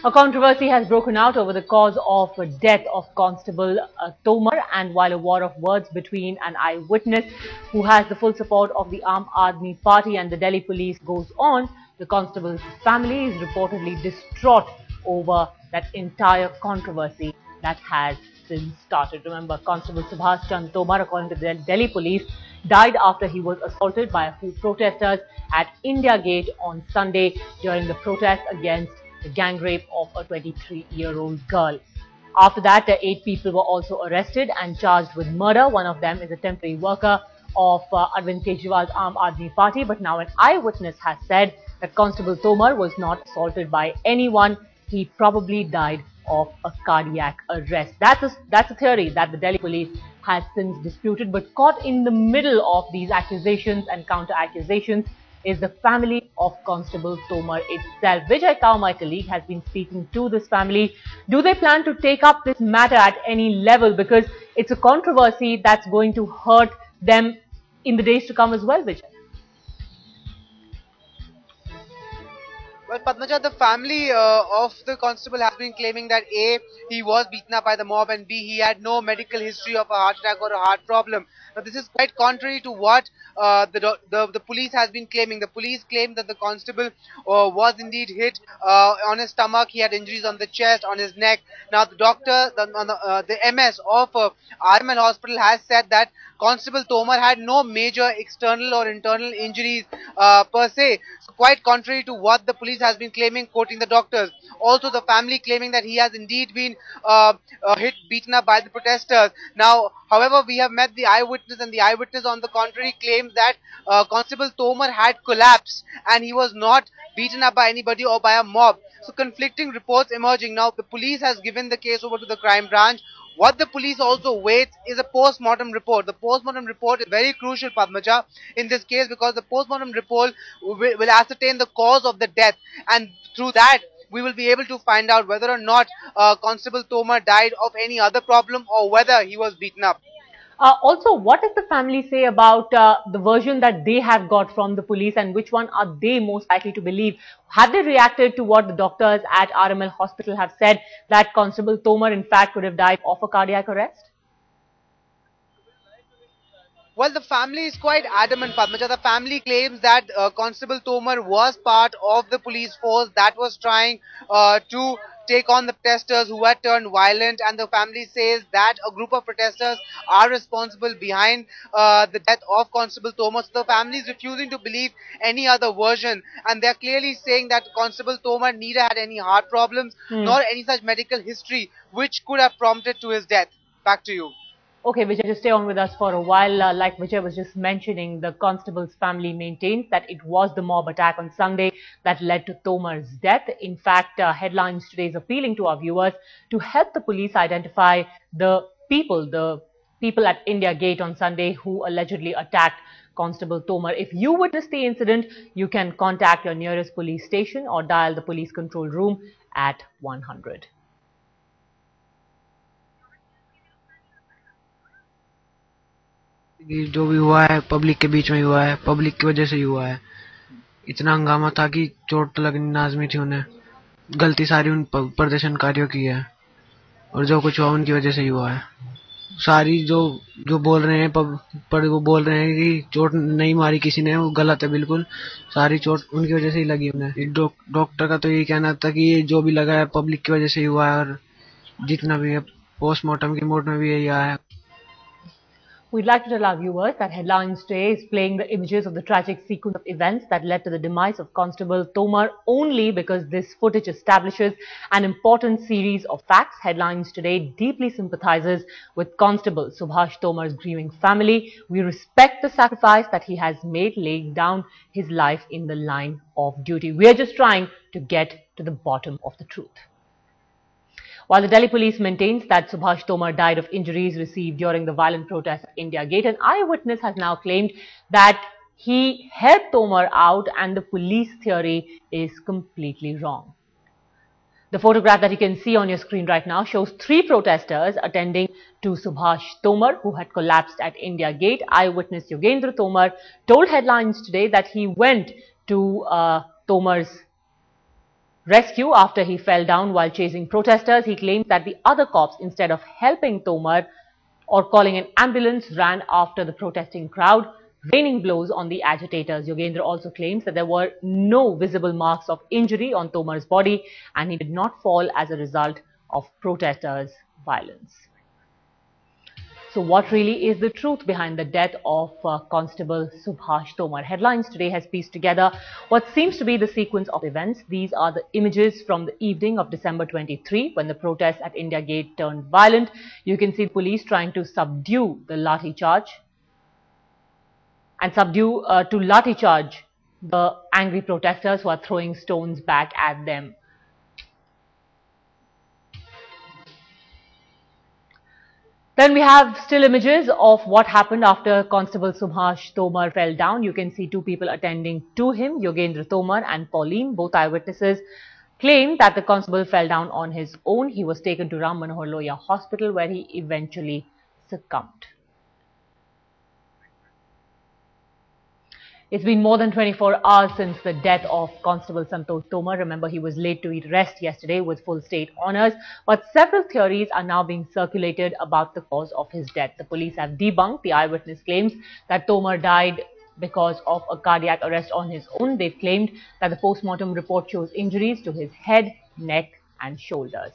A controversy has broken out over the cause of death of Constable Tomar, and while a war of words between an eyewitness who has the full support of the Aam Aadmi Party and the Delhi police goes on, the constable's family is reportedly distraught over that entire controversy that has since started. Remember, Constable Subhash Chand Tomar, according to the Delhi police, died after he was assaulted by a few protesters at India Gate on Sunday during the protest against the gang rape of a 23-year-old girl. After that, 8 people were also arrested and charged with murder. One of them is a temporary worker of Arvind Kejriwal's Aam Aadmi Party. But now an eyewitness has said that Constable Tomar was not assaulted by anyone. He probably died of a cardiac arrest. That's a theory that the Delhi police has since disputed. But caught in the middle of these accusations and counter-accusations is the family of Constable Tomar itself. Vijay Kao, my colleague, has been speaking to this family. Do they plan to take up this matter at any level? Because it's a controversy that's going to hurt them in the days to come as well, Vijay. Well, Padmaja, the family of the constable has been claiming that A, he was beaten up by the mob, and B, he had no medical history of a heart attack or a heart problem. Now, this is quite contrary to what the police has been claiming. The police claim that the constable was indeed hit on his stomach. He had injuries on the chest, on his neck. Now, the doctor, the MS of RML Hospital has said that Constable Tomar had no major external or internal injuries per se. So quite contrary to what the police has been claiming, quoting the doctors. Also, the family claiming that he has indeed been beaten up by the protesters. Now, however, we have met the eyewitness, and the eyewitness on the contrary claims that Constable Tomar had collapsed and he was not beaten up by anybody or by a mob. So conflicting reports emerging. Now, the police has given the case over to the crime branch. What the police also waits is a post-mortem report. The post-mortem report is very crucial, Padmaja, in this case, because the post-mortem report will ascertain the cause of the death, and through that we will be able to find out whether or not Constable Tomar died of any other problem or whether he was beaten up. Also, what does the family say about the version that they have got from the police, and which one are they most likely to believe? Have they reacted to what the doctors at RML Hospital have said, that Constable Tomar in fact could have died of a cardiac arrest? Well, the family is quite adamant, Padmaja. The family claims that Constable Tomar was part of the police force that was trying to take on the protesters who had turned violent, and the family says that a group of protesters are responsible behind the death of Constable Tomar. So the family is refusing to believe any other version, and they are clearly saying that Constable Tomar neither had any heart problems nor any such medical history which could have prompted to his death. Back to you. Okay, Vijay, just stay on with us for a while. Like Vijay was just mentioning, the constable's family maintains that it was the mob attack on Sunday that led to Tomar's death. In fact, Headlines today is appealing to our viewers to help the police identify the people at India Gate on Sunday who allegedly attacked Constable Tomar. If you witnessed the incident, you can contact your nearest police station or dial the police control room at 100. कि जो भी हुआ है public के बीच में हुआ है, public की वजह से ही हुआ है। इतना हंगामा था कि चोट तो लगनी लाजमी थी उन्हें। गलती सारी उन प्रदर्शनकारियों की है और जो कुछ हुआ उनकी वजह से ही हुआ है। सारी जो जो बोल रहे हैं पर वो बोल रहे हैं कि चोट नहीं मारी किसी ने, वो गलत है बिल्कुल। सारी चोट उनकी वजह से ही लगी उन्हें। डॉक्टर का तो यही कहना था कि ये जो भी लगा है पब्लिक की वजह से ही हुआ है, और जितना भी है पोस्टमार्टम की रिपोर्ट में भी यही आया है। We'd like to tell our viewers that Headlines today is playing the images of the tragic sequence of events that led to the demise of Constable Tomar only because this footage establishes an important series of facts. Headlines today deeply sympathizes with Constable Subhash Tomar's grieving family. We respect the sacrifice that he has made, laying down his life in the line of duty. We are just trying to get to the bottom of the truth. While the Delhi police maintains that Subhash Tomar died of injuries received during the violent protest at India Gate, an eyewitness has now claimed that he helped Tomar out and the police theory is completely wrong. The photograph that you can see on your screen right now shows 3 protesters attending to Subhash Tomar, who had collapsed at India Gate. Eyewitness Yogendra Tomar told Headlines today that he went to Tomar's rescue after he fell down while chasing protesters. He claims that the other cops, instead of helping Tomar or calling an ambulance, ran after the protesting crowd, raining blows on the agitators. Yogendra also claims that there were no visible marks of injury on Tomar's body and he did not fall as a result of protesters' violence. So what really is the truth behind the death of Constable Subhash Tomar? Headlines today has pieced together what seems to be the sequence of events. These are the images from the evening of December 23 when the protests at India Gate turned violent. You can see police trying to subdue the lathi charge and lathi charge the angry protesters who are throwing stones back at them. Then we have still images of what happened after Constable Subhash Tomar fell down. You can see two people attending to him, Yogendra Tomar and Pauline. Both eyewitnesses claim that the constable fell down on his own. He was taken to Ram Manohar Lohia Hospital where he eventually succumbed. It's been more than 24 hours since the death of Constable Santosh Tomar. Remember, he was laid to rest yesterday with full state honours. But several theories are now being circulated about the cause of his death. The police have debunked the eyewitness claims that Tomar died because of a cardiac arrest on his own. They've claimed that the post-mortem report shows injuries to his head, neck and shoulders.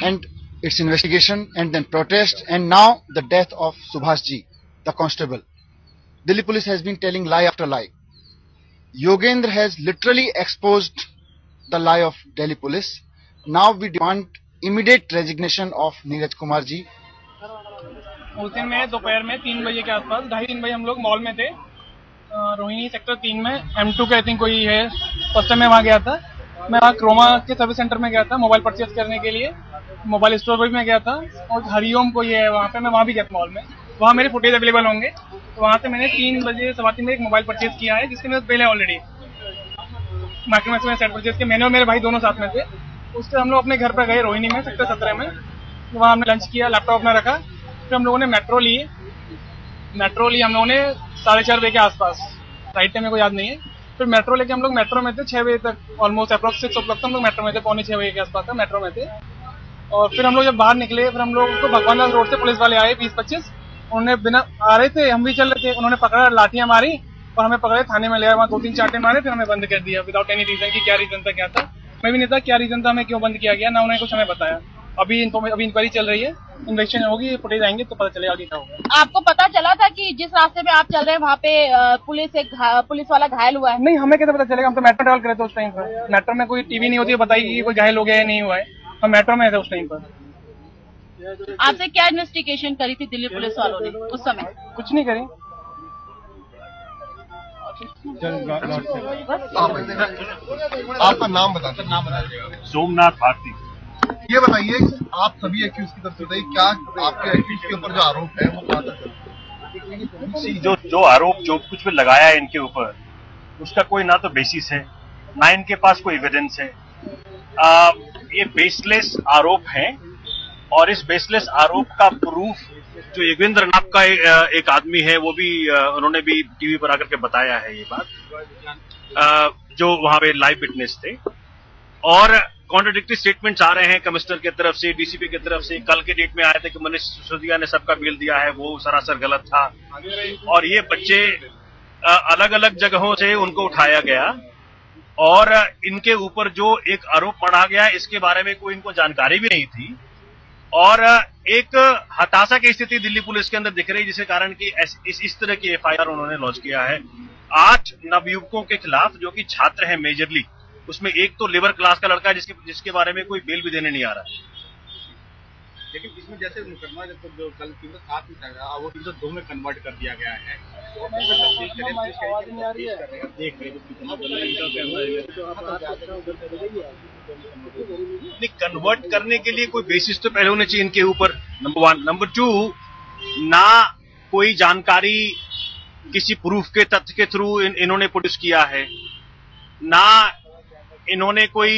And its investigation and then protest and now the death of Subhash ji, the constable. Delhi police has been telling lie after lie. Yogendra has literally exposed the lie of Delhi police. Now we demand immediate resignation of Neeraj Kumar ji. उस दिन में दोपहर में 3 बजे के आसपास 2:30-3 बजे हम लोग मॉल में थे, रोहिणी सेक्टर 3 में M2 का आई थिंक कोई है, फर्स्ट टाइम मैं वहाँ गया था। मैं वहाँ क्रोमा के सर्विस सेंटर में गया था मोबाइल परचेज करने के लिए, मोबाइल स्टोर पर भी मैं गया था और हरिओम कोई है वहाँ पे, मैं वहाँ भी गया था मॉल में। वहाँ मेरे फुटेज अवेलेबल होंगे। तो वहाँ से मैंने 3 बजे 3:15 में एक मोबाइल परचेज किया है जिसके मेरे पहले ऑलरेडी माइक्रोमैक्स में सेट परचेज किया, मैंने और मेरे भाई दोनों साथ में थे। उससे हम लोग अपने घर पर गए रोहिणी में सेक्टर 17 में, वहाँ हमने लंच किया, लैपटॉप अपना रखा, फिर हम लोगों ने मेट्रो ली हम लोगों ने 4:30 बजे के आसपास, राइट टाइम मेरे को याद नहीं है। फिर मेट्रो लेके हम लोग मेट्रो में थे 6 बजे तक, ऑलमोस्ट अप्रॉक्स 6 o'clock तक हम लोग मेट्रो में थे, 5:45 बजे के आसपास था मेट्रो में थे। और फिर हम लोग जब बाहर निकले, फिर हम लोग को भगवान दास रोड से पुलिस वाले आए 20-25, उन्होंने बिना आ रहे थे, हम भी चल रहे थे, उन्होंने पकड़ा, लाठियां मारी और हमें पकड़े, थाने में ले आए, वहाँ 2-3 चांटे मारे, फिर हमें बंद कर दिया विदाउट एनी रीजन की क्या रीजन था क्या था, मैं भी नहीं था क्या रीजन था, हमें क्यों बंद किया गया, ना उन्होंने कुछ हमें बताया। अभी इंक्वायरी चल रही है, इन्वेस्टिगेशन होगी, फुटेज आएंगे तो पता चलेगा आगे क्या होगा। आपको पता चला था कि जिस रास्ते में आप चल रहे हैं वहाँ पे पुलिस वाला घायल हुआ है? नहीं, हमें कैसे पता चलेगा, हम तो मेट्रो ट्रैवल कर रहे थे उस टाइम पर। मेट्रो में कोई टीवी नहीं होती है बताएगी कि कोई घायल हो गया है नहीं हुआ है, हम मेट्रो में थे उस टाइम पर। आपसे क्या इन्वेस्टिगेशन करी थी दिल्ली पुलिस वालों ने उस समय? कुछ नहीं करी। आपका नाम बताइए। सोमनाथ भारती। ये बताइए आप सभी एक्यूज की तरफ से बताइए, क्या आपके एक्यूज के ऊपर जो आरोप है वो कहाँ तक? जो आरोप जो कुछ भी लगाया है इनके ऊपर, उसका कोई ना तो बेसिस है ना इनके पास कोई एविडेंस है। ये बेसलेस आरोप हैं और इस बेसलेस आरोप का प्रूफ जो योगेंद्र नाम का एक आदमी है, वो भी उन्होंने भी टीवी पर आकर के बताया है ये बात, जो वहां पे लाइव विटनेस थे। और कॉन्ट्राडिक्टरी स्टेटमेंट्स आ रहे हैं कमिश्नर की तरफ से, डीसीपी की तरफ से। कल के डेट में आए थे कि मनीष सिसोदिया ने सबका बिल दिया है, वो सरासर गलत था। और ये बच्चे अलग अलग जगहों से उनको उठाया गया और इनके ऊपर जो एक आरोप पढ़ा गया इसके बारे में कोई इनको जानकारी भी नहीं थी। और एक हताशा की स्थिति दिल्ली पुलिस के अंदर दिख रही, जिसके कारण कि इस तरह की एफआईआर उन्होंने लॉन्च किया है 8 नवयुवकों के खिलाफ जो कि छात्र हैं मेजरली। उसमें एक तो लेबर क्लास का लड़का है जिसके बारे में कोई बेल भी देने नहीं आ रहा। लेकिन इसमें जैसे मुकदमा जो कल 307 में था वो 302 में कन्वर्ट कर दिया गया है, नहीं कन्वर्ट करने के लिए कोई बेसिस तो पहले होने चाहिए इनके ऊपर, नंबर 1। नंबर 2, ना कोई जानकारी किसी प्रूफ के तथ्य के थ्रू इन्होंने प्रोड्यूस किया है, ना इन्होंने कोई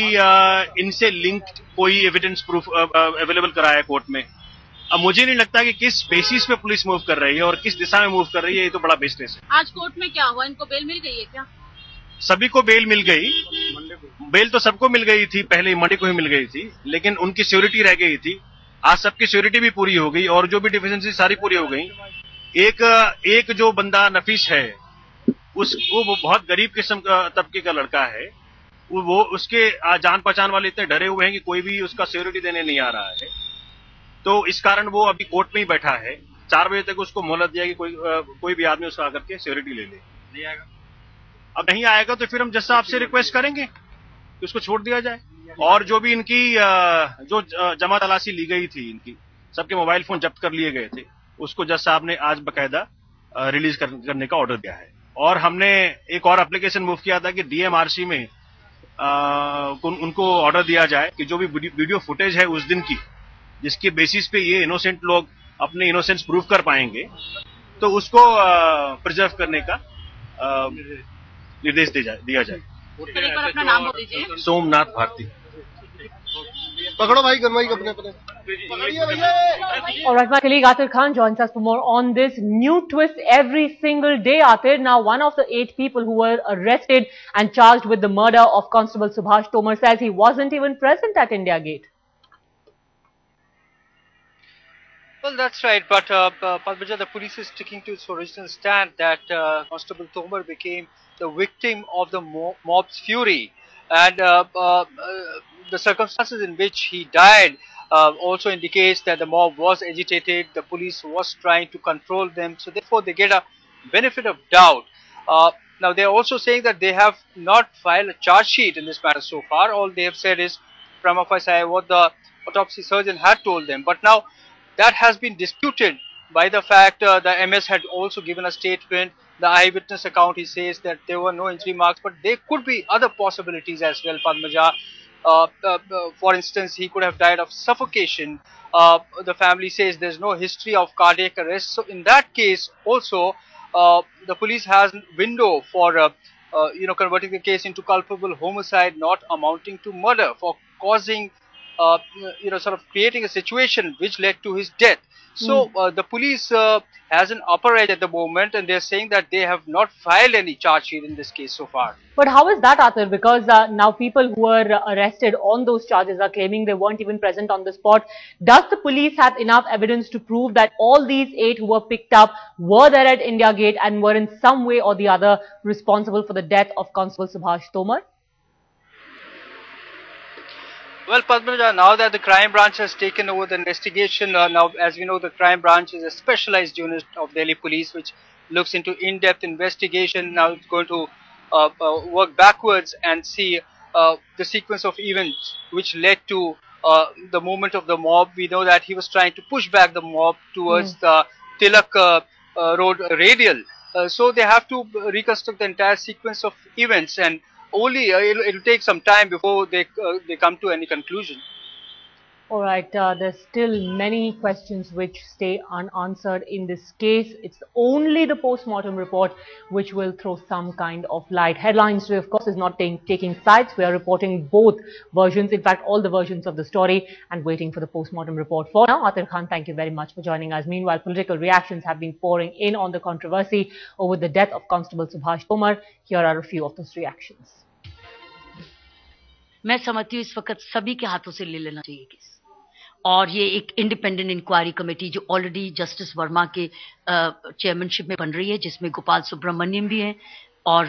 इनसे लिंक्ड कोई एविडेंस प्रूफ अवेलेबल कराया कोर्ट में। अब मुझे नहीं लगता कि किस बेसिस पे पुलिस मूव कर रही है और किस दिशा में मूव कर रही है, ये तो बड़ा बेस्टेस है। आज कोर्ट में क्या हुआ, इनको बेल मिल गई है क्या? सभी को बेल मिल गई, बेल तो सबको मिल गई थी, पहले मंडे को ही मिल गई थी, लेकिन उनकी सिक्योरिटी रह गई थी। आज सबकी सिक्योरिटी भी पूरी हो गई और जो भी डिफिशिएंसी सारी पूरी हो गई। एक जो बंदा नफीस है, वो बहुत गरीब किस्म का तबके का लड़का है, वो उसके जान पहचान वाले इतने डरे हुए हैं कि कोई भी उसका सिक्योरिटी देने नहीं आ रहा है। तो इस कारण वो अभी कोर्ट में ही बैठा है। 4 बजे तक उसको मोहलत दिया कि कोई भी आदमी उसका आकर के सिक्योरिटी ले ले। नहीं आएगा, अब नहीं आएगा तो फिर हम जज साहब से रिक्वेस्ट करेंगे कि उसको छोड़ दिया जाए। और जो भी इनकी जो जमा तलाशी ली गई थी, इनकी सबके मोबाइल फोन जब्त कर लिए गए थे, उसको जज साहब ने आज बकायदा रिलीज करने का ऑर्डर दिया है। और हमने एक और एप्लीकेशन मूव किया था कि डीएमआरसी में उनको ऑर्डर दिया जाए कि जो भी वीडियो फुटेज है उस दिन की, जिसके बेसिस पे ये इनोसेंट लोग अपने इनोसेंस प्रूव कर पाएंगे, तो उसको प्रिजर्व करने का निर्देश दिया जाए। एक बार अपना नाम बोल दीजिए। सोमनाथ भारती। पकड़ो भाई, गनवाई अपने अपने। All right, my colleague Atir Khan joins us for more on this new twist every single day. Atir, now one of the 8 people who were arrested and charged with the murder of Constable Subhash Tomar says he wasn't even present at India Gate. Well, that's right, but Padmaja, the police is sticking to its original stand that Constable Tomar became the victim of the mob's fury, and the circumstances in which he died also indicates that the mob was agitated, the police was trying to control them, so therefore they get a benefit of doubt. Now they are also saying that they have not filed a charge sheet in this matter so far. All they have said is prima facie what the autopsy surgeon had told them, but now that has been disputed by the fact the MS had also given a statement. The eyewitness account, he says that there were no injury marks, but there could be other possibilities as well, Padmaja. For instance, he could have died of suffocation. The family says there's no history of cardiac arrest. So in that case also, the police has a window for converting the case into culpable homicide not amounting to murder, for causing sort of creating a situation which led to his death. So the police has an upper edge at the moment, and they're saying that they have not filed any charge sheet in this case so far. But how is that, Atir? Because now people who were arrested on those charges are claiming they weren't even present on the spot. Does the police have enough evidence to prove that all these 8 who were picked up were there at India Gate and were in some way or the other responsible for the death of Constable Subhash Tomar? Well, Padmaja, now that the crime branch has taken over the investigation, now as we know, the crime branch is a specialized unit of Delhi police which looks into in-depth investigation. Now it's going to work backwards and see the sequence of events which led to the movement of the mob. We know that he was trying to push back the mob towards the Tilak Road radial. So they have to reconstruct the entire sequence of events, and only it'll take some time before they come to any conclusion. All right, there's still many questions which stay unanswered in this case. It's only the post-mortem report which will throw some kind of light. Headlines today, of course, is not taking sides. We are reporting both versions, in fact, all the versions of the story, and waiting for the post-mortem report. For now, Atir Khan, thank you very much for joining us. Meanwhile, political reactions have been pouring in on the controversy over the death of Constable Subhash Tomar. Here are a few of those reactions. मैं समझती हूँ इस वक्त सभी के हाथों से ले लेना चाहिए केस, और ये एक इंडिपेंडेंट इंक्वायरी कमेटी जो ऑलरेडी जस्टिस वर्मा के चेयरमैनशिप में बन रही है, जिसमें गोपाल सुब्रमण्यम भी हैं और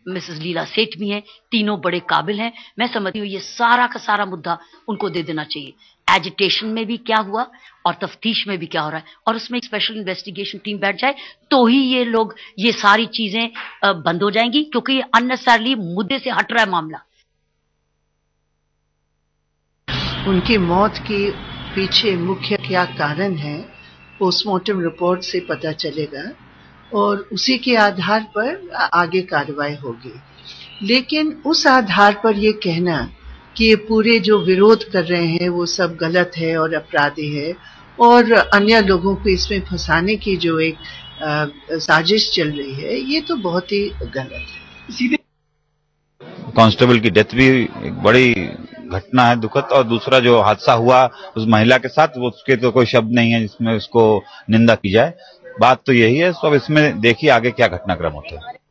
मिसेस लीला सेठ भी हैं, तीनों बड़े काबिल हैं। मैं समझती हूँ ये सारा का सारा मुद्दा उनको दे देना चाहिए। एजिटेशन में भी क्या हुआ और तफ्तीश में भी क्या हो रहा है, और उसमें एक स्पेशल इन्वेस्टिगेशन टीम बैठ जाए तो ही ये सारी चीजें बंद हो जाएंगी, क्योंकि ये अननेसेसरली मुद्दे से हट रहा है मामला। उनकी मौत के पीछे मुख्य क्या कारण है, पोस्टमार्टम रिपोर्ट से पता चलेगा और उसी के आधार पर आगे कार्रवाई होगी। लेकिन उस आधार पर ये कहना कि ये पूरे जो विरोध कर रहे हैं वो सब गलत है और अपराधी है और अन्य लोगों को इसमें फंसाने की जो एक साजिश चल रही है, ये तो बहुत ही गलत है। कांस्टेबल की डेथ भी एक बड़ी घटना है, दुखद। और दूसरा जो हादसा हुआ उस महिला के साथ, वो उसके तो कोई शब्द नहीं है जिसमें उसको निंदा की जाए। बात तो यही है। सब इसमें देखिए आगे क्या घटनाक्रम होता है।